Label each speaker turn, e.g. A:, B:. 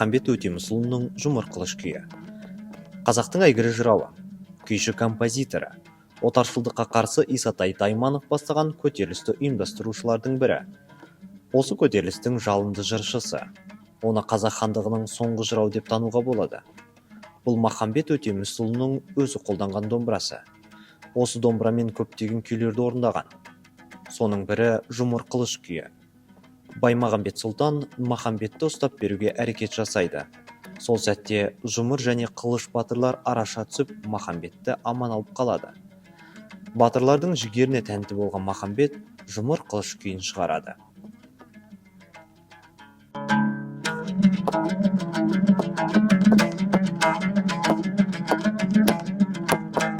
A: Махамбет Өтемісұлының Жұмыр қылыш күйі. Қазақтың әйгілі жырауы, күйші композиторы, отаршылдыққа қарсы Исатай Тайманов бастаған көтерілісті ұйымдастырушылардың бірі. Осы көтерілістің жалынды жыршысы, оны қазақ хандығының соңғы жырау деп тануға болады. Бұл Махамбет Өтемісұлының өзі қолданған домбырасы. Осы домбырамен көптеген күйлерді орындаған. Соның бірі Жұмыр қылыш күйі. Баймағамбет сұлтан Махамбетті ұстап беруге әрекет жасайды. Сол сәтте Жұмыр және Қылыш батырлар араша түсіп, Махамбетті аман алып қалады. Батырлардың жігеріне тәнті болған Махамбет Жұмыр қылыш күйін шығарады.